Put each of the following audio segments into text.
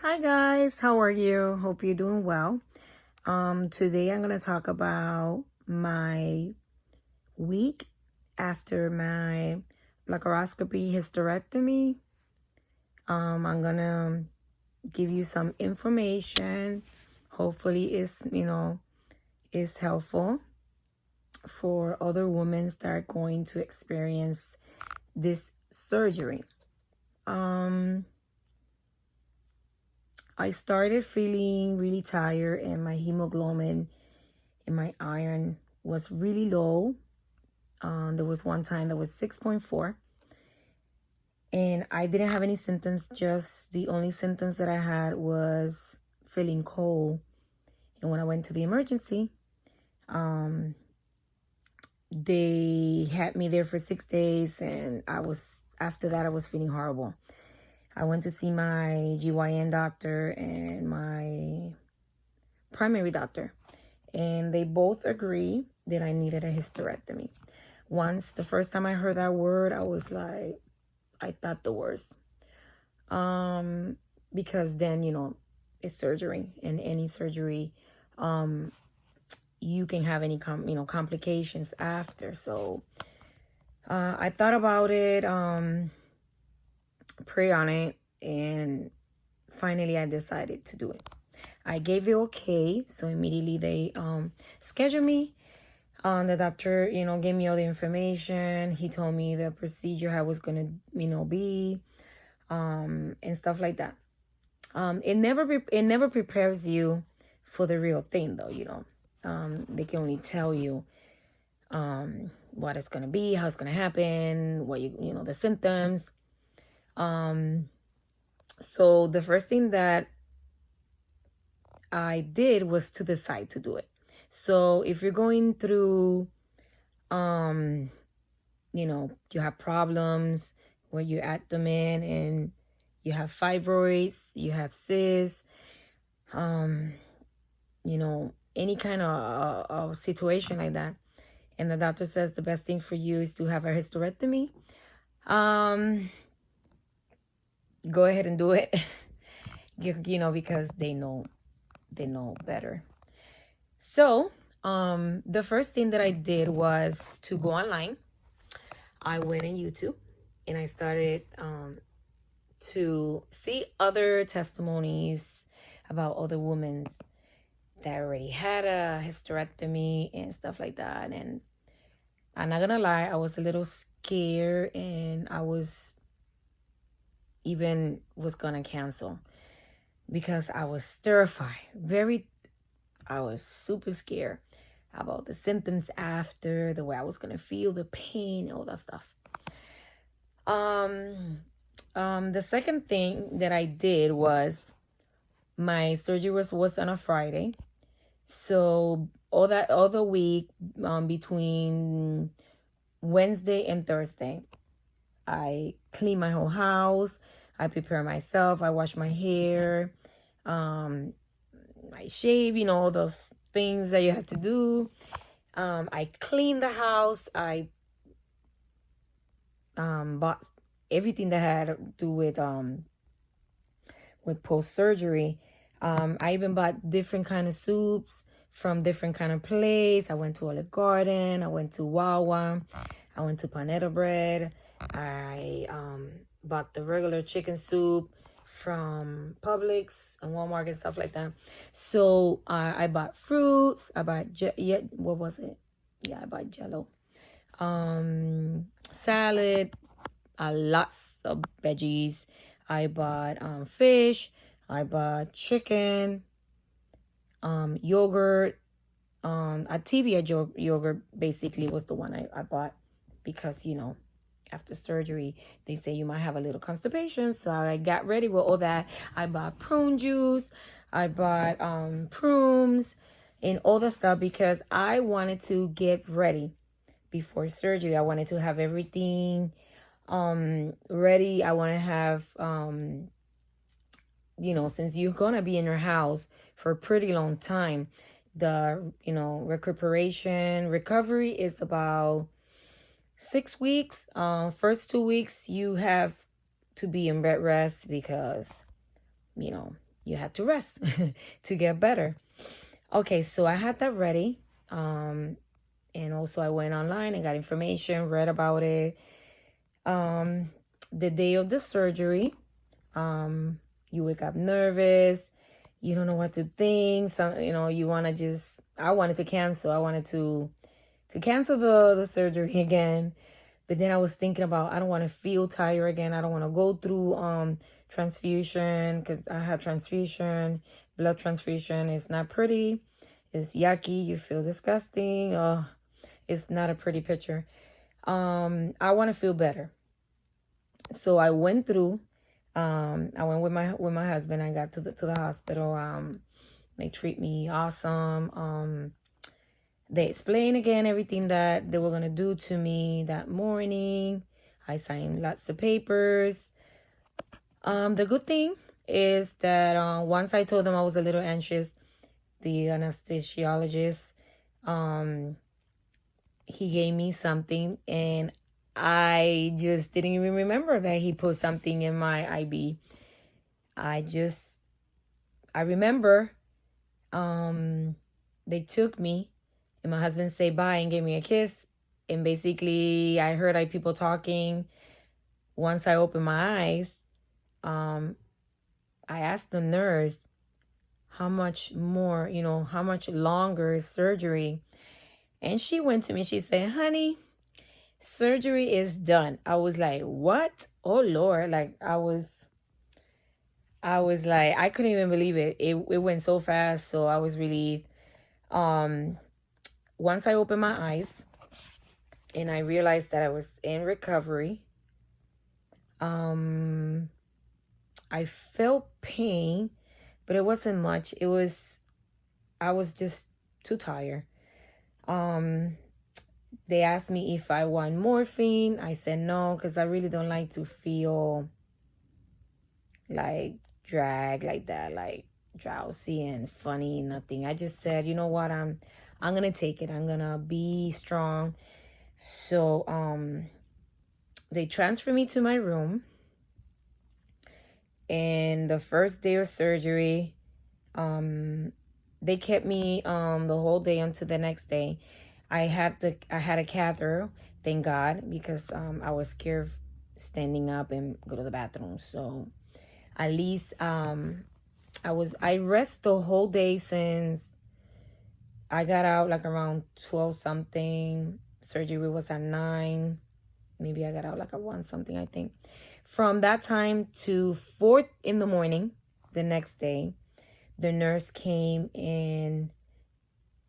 Hi guys, how are you? Hope you're doing well. Today I'm going to talk about my week after my laparoscopy hysterectomy. I'm going to give you some information. Hopefully it's helpful for other women that are going to experience this surgery. I started feeling really tired, and my hemoglobin and my iron was really low. There was one time that was 6.4, and I didn't have any symptoms. Just the only symptoms that I had was feeling cold. And when I went to the emergency, they had me there for 6 days, and after that I was feeling horrible. I went to see my GYN doctor and my primary doctor, and they both agree that I needed a hysterectomy. The first time I heard that word, I was like, I thought the worst. Because then, it's surgery, and any surgery, you can have any complications after. So I thought about it, pray on it, and finally I decided to do it. I gave it okay, so immediately they scheduled me. The doctor, gave me all the information. He told me the procedure, how it was gonna, be, and stuff like that. It never prepares you for the real thing, though. They can only tell you what it's gonna be, how it's gonna happen, what the symptoms. So the first thing that I did was to decide to do it. So if you're going through, you have problems with your abdomen, and you have fibroids, you have cysts, any kind of situation like that, and the doctor says the best thing for you is to have a hysterectomy, go ahead and do it. Because they know better. So the first thing that I did was to go online. I went on YouTube, and I started to see other testimonies about other women that already had a hysterectomy and stuff like that. And I'm not gonna lie, I was a little scared, and I was gonna cancel because I was terrified. I was super scared about the symptoms after, the way I was gonna feel, the pain, all that stuff. The second thing that I did was, my surgery was on a Friday. So all the week, between Wednesday and Thursday, I clean my whole house. I prepare myself. I wash my hair. I shave, all those things that you have to do. I clean the house. I bought everything that had to do with post-surgery. I even bought different kind of soups from different kind of place. I went to Olive Garden. I went to Wawa. I went to Panetta Bread. I bought the regular chicken soup from Publix and Walmart and stuff like that. So I bought fruits. I bought what was it? Yeah, I bought Jello. Salad. Lots of veggies. I bought fish. I bought chicken. Yogurt. Activia yogurt basically was the one I bought, because after surgery they say you might have a little constipation. So I got ready with all that. I bought prune juice. I bought prunes and all the stuff, because I wanted to get ready before surgery. I wanted to have everything ready. I want to have since you're gonna be in your house for a pretty long time, the recovery is about 6 weeks. First 2 weeks you have to be in bed rest, because you had to rest to get better. Okay, so I had that ready. And also I went online and got information, read about it. The day of the surgery, you wake up nervous. You don't know what to think. So, you want to just, I wanted to cancel. I wanted to cancel the surgery again. But then I was thinking about, I don't want to feel tired again. I don't want to go through transfusion, because I had transfusion, blood transfusion. It's not pretty. It's yucky. You feel disgusting. It's not a pretty picture. I want to feel better. So I went through. I went with my husband. I got to the hospital. They treat me awesome. They explained again everything that they were going to do to me that morning. I signed lots of papers. The good thing is that once I told them I was a little anxious, the anesthesiologist, he gave me something, and I just didn't even remember that he put something in my IB. I remember they took me, and my husband said bye and gave me a kiss. And basically, I heard people talking. Once I opened my eyes, I asked the nurse how much more, how much longer is surgery. And she went to me, she said, honey, surgery is done. I was like, what? Oh, Lord. Like, I was like, I couldn't even believe it. It went so fast. So I was relieved. Once I opened my eyes and I realized that I was in recovery, I felt pain, but it wasn't much. I was just too tired. They asked me if I want morphine. I said no, because I really don't like to feel like drag like that, like drowsy and funny, nothing. I just said, you know what, I'm gonna take it. I'm gonna be strong. So they transferred me to my room, and the first day of surgery, they kept me the whole day until the next day. I had a catheter, thank God, because I was scared of standing up and go to the bathroom. So at least I rest the whole day since I got out like around 12 something. Surgery was at 9. Maybe I got out like at 1 something, I think. From that time to 4 in the morning the next day, the nurse came and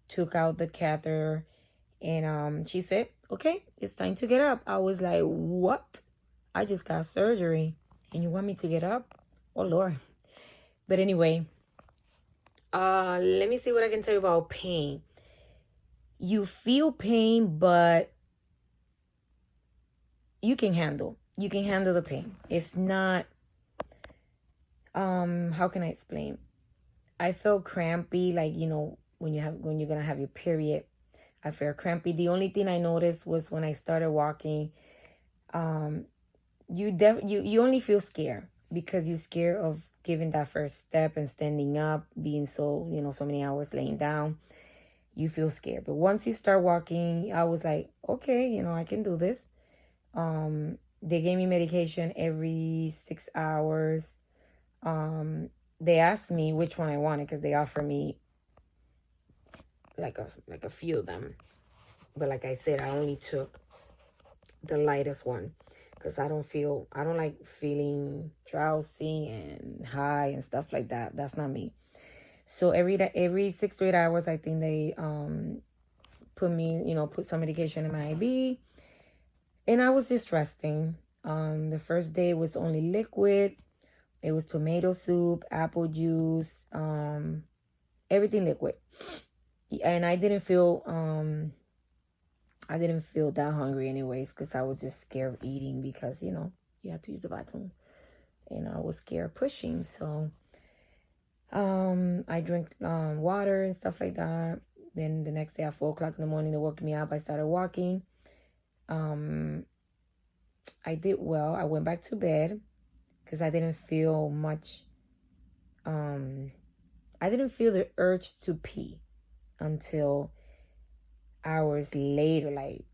took out the catheter, and she said, okay, it's time to get up. I was like, what? I just got surgery and you want me to get up? Oh, Lord. But anyway, let me see what I can tell you about pain. You feel pain, but you can handle the pain. It's not, how can I explain? I felt crampy, like, when you're going to have your period. I felt crampy. The only thing I noticed was when I started walking, you only feel scared because you're scared of giving that first step and standing up, being so many hours laying down. You feel scared. But once you start walking, I was like, okay, I can do this. They gave me medication every 6 hours. They asked me which one I wanted, because they offered me like a few of them. But like I said, I only took the lightest one, because I don't like feeling drowsy and high and stuff like that. That's not me. So every 6 to 8 hours, I think they put some medication in my IV, and I was just resting. The first day was only liquid. It was tomato soup, apple juice, everything liquid. And I didn't feel that hungry anyways, because I was just scared of eating, because you have to use the bathroom, and I was scared of pushing. So I drank water and stuff like that. Then the next day at 4 o'clock in the morning, they woke me up. I started walking. I did well. I went back to bed because I didn't feel much I didn't feel the urge to pee until hours later, like,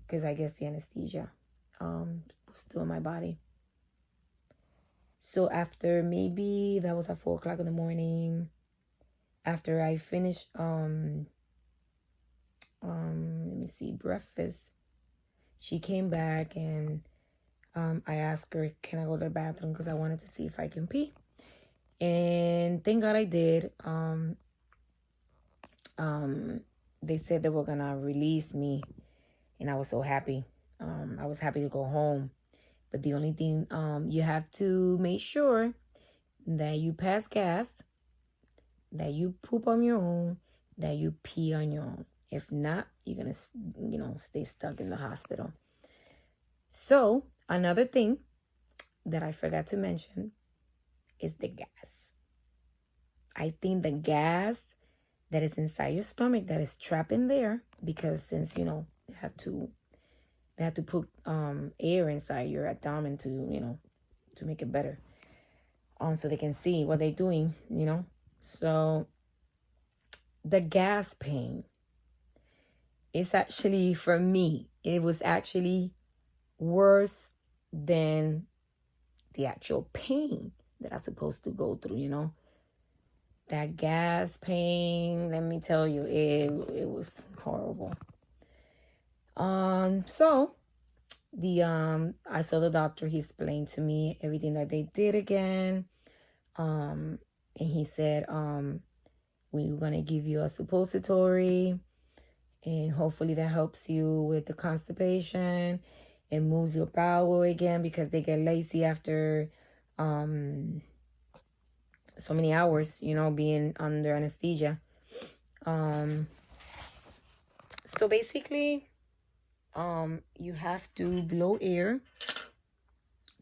because I guess the anesthesia was still in my body. So after, maybe that was at 4 o'clock in the morning, after I finished let me see, breakfast, she came back, and I asked her, can I go to the bathroom, because I wanted to see if I can pee. And thank God I did. They said they were gonna release me, and I was so happy. I was happy to go home. But the only thing, you have to make sure that you pass gas, that you poop on your own, that you pee on your own. If not, you're gonna, stay stuck in the hospital. So another thing that I forgot to mention is the gas. I think the gas that is inside your stomach, that is trapped in there, because since, they have to put air inside your abdomen to make it better, so they can see what they're doing, So the gas pain is actually, for me, it was actually worse than the actual pain that I'm supposed to go through, That gas pain, let me tell you, it was horrible. So I saw the doctor. He explained to me everything that they did again. And he said, we're gonna give you a suppository, and hopefully that helps you with the constipation and moves your bowel again, because they get lazy after so many hours, being under anesthesia. So basically, you have to blow air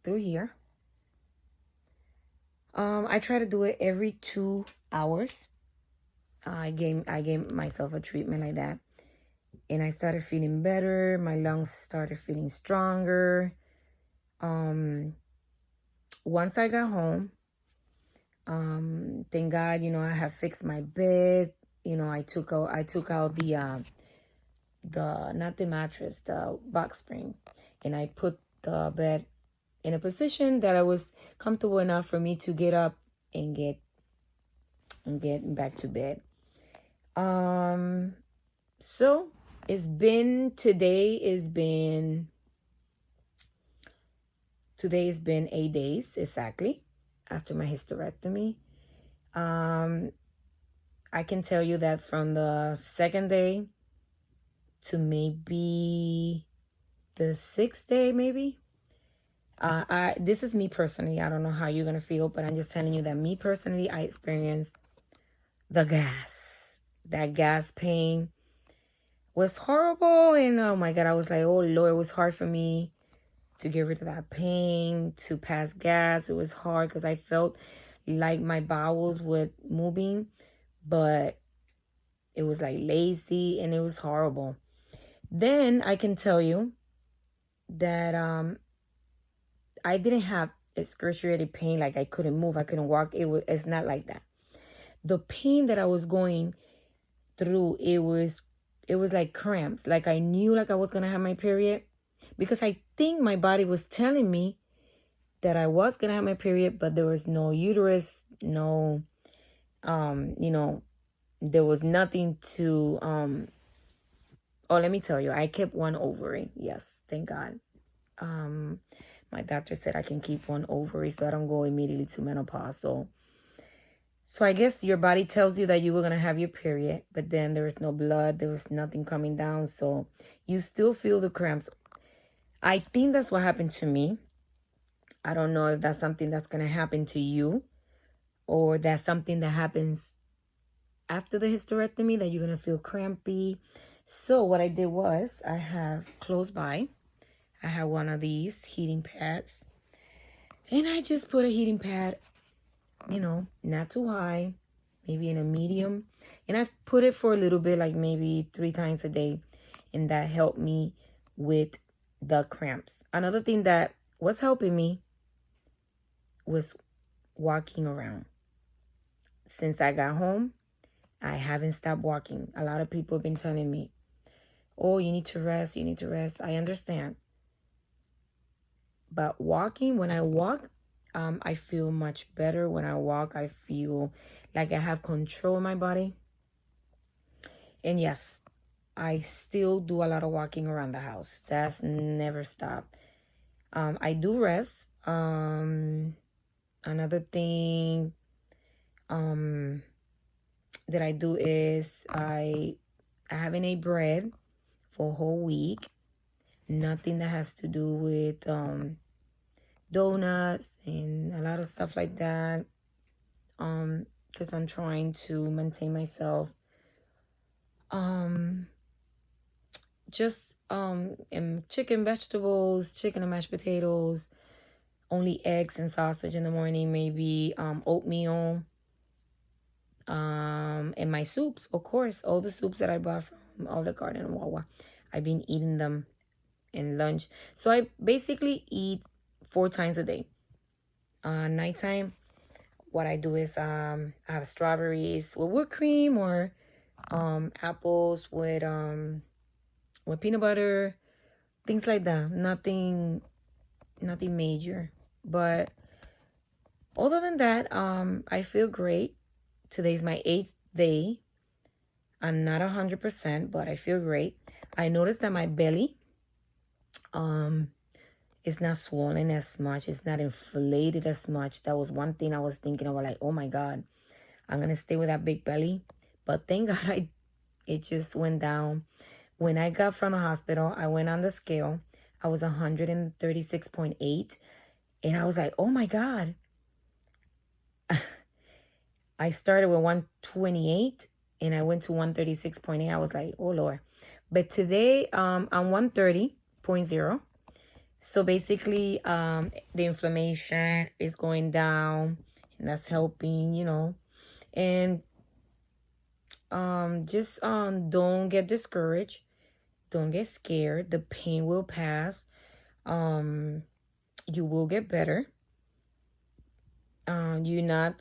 through here. I try to do it every 2 hours. I gave myself a treatment like that, and I started feeling better. My lungs started feeling stronger. Once I got home, thank God, I have fixed my bed. I took out the not the mattress, the box spring, and I put the bed in a position that I was comfortable enough for me to get up and get back to bed. So today has been 8 days exactly after my hysterectomy. I can tell you that from the second day to maybe the 6th day, maybe. This is me personally. I don't know how you're gonna feel, but I'm just telling you that me personally, I experienced the gas. That gas pain was horrible, and oh my God, I was like, oh Lord, it was hard for me to get rid of that pain, to pass gas. It was hard because I felt like my bowels were moving, but it was like lazy, and it was horrible. Then I can tell you that I didn't have excruciating pain, like I couldn't move, I couldn't walk. It's not like that. The pain that I was going through, it was like cramps. Like I knew like I was gonna have my period, because I think my body was telling me that I was gonna have my period, but there was no uterus, no there was nothing to let me tell you, I kept one ovary. Yes, thank God. My doctor said I can keep one ovary so I don't go immediately to menopause. So I guess your body tells you that you were going to have your period, but then there was no blood. There was nothing coming down. So you still feel the cramps. I think that's what happened to me. I don't know if that's something that's going to happen to you, or that's something that happens after the hysterectomy, that you're going to feel crampy. So what I did was, I have close by, I have one of these heating pads, and I just put a heating pad, not too high, maybe in a medium, and I've put it for a little bit, like maybe 3 times a day, and that helped me with the cramps. Another thing that was helping me was walking around. since I got home, I haven't stopped walking. A lot of people have been telling me, oh, you need to rest, you need to rest. I understand. But walking, when I walk, I feel much better. When I walk, I feel like I have control of my body. And yes, I still do a lot of walking around the house. That's never stopped. I do rest. Another thing that I do is I haven't ate bread for a whole week. Nothing that has to do with donuts and a lot of stuff like that. Because I'm trying to maintain myself. Just and chicken, vegetables, chicken and mashed potatoes, only eggs and sausage in the morning, maybe oatmeal, and my soups, of course, all the soups that I bought from Olive Garden and Wawa. I've been eating them in lunch. So I basically eat 4 times a day. Nighttime, what I do is I have strawberries with whipped cream or apples with peanut butter, things like that. Nothing major. But other than that, I feel great. Today's my 8th day. I'm not 100%, but I feel great. I noticed that my belly is not swollen as much. It's not inflated as much. That was one thing I was thinking about, like, oh my God, I'm gonna stay with that big belly. But thank God it just went down. When I got from the hospital, I went on the scale. I was 136.8. And I was like, oh my God. I started with 128 and I went to 136.8. I was like, oh Lord. But today I'm 130.0. So basically the inflammation is going down and that's helping, you know. And just don't get discouraged. Don't get scared. The pain will pass. You will get better. You're not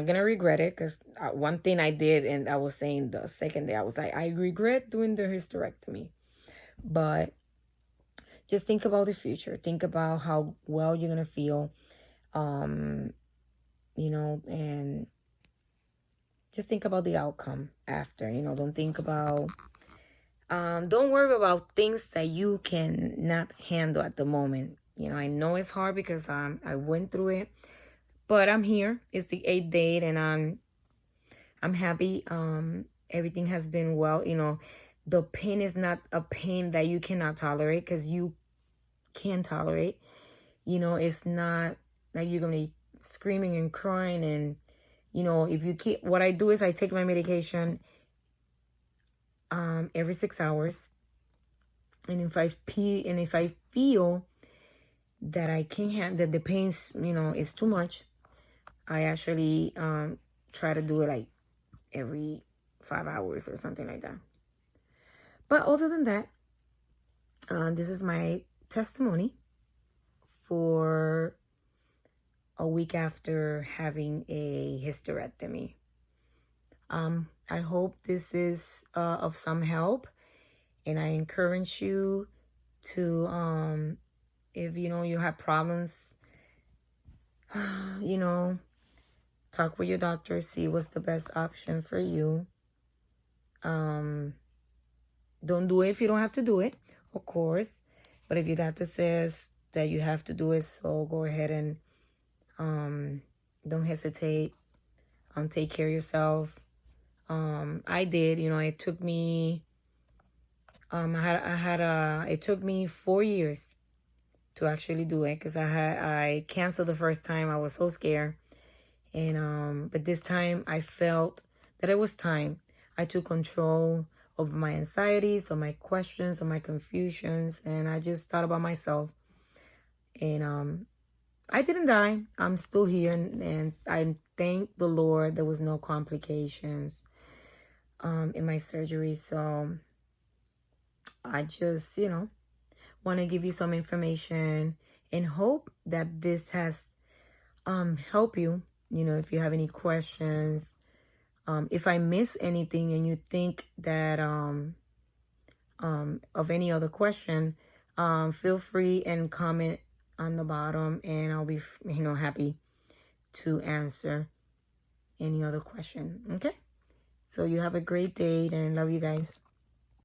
gonna regret it, because one thing I did, and I was saying the second day, I was like, I regret doing the hysterectomy. But just think about the future. Think about how well you're gonna feel, you know, and just think about the outcome after. You know, don't think about don't worry about things that you can not handle at the moment. You know, I know it's hard because I went through it. But I'm here. It's the 8th day, and I'm happy. Everything has been well. You know, the pain is not a pain that you cannot tolerate, because you can tolerate. You know, it's not like you're gonna be screaming and crying. And you know, if you keep, what I do is I take my medication every 6 hours, and if I feel that I can't have that the pain's, you know, is too much, I actually try to do it like every 5 hours or something like that. But other than that, this is my testimony for a week after having a hysterectomy. I hope this is of some help, and I encourage you to, if you know you have problems, you know, talk with your doctor, see what's the best option for you. Don't do it if you don't have to do it, of course. But if your doctor says that you have to do it, so go ahead and don't hesitate. Take care of yourself. I did, you know, it took me it took me 4 years to actually do it, because I canceled the first time. I was so scared. And but this time I felt that it was time. I took control of my anxieties, of my questions, of my confusions, and I just thought about myself. And I didn't die. I'm still here, and I thank the Lord there was no complications in my surgery. So I just, you know, want to give you some information and hope that this has helped you. You know, if you have any questions, If I miss anything and you think that of any other question, feel free and comment on the bottom, and I'll be happy to answer any other question. Okay, so you have a great day and love you guys.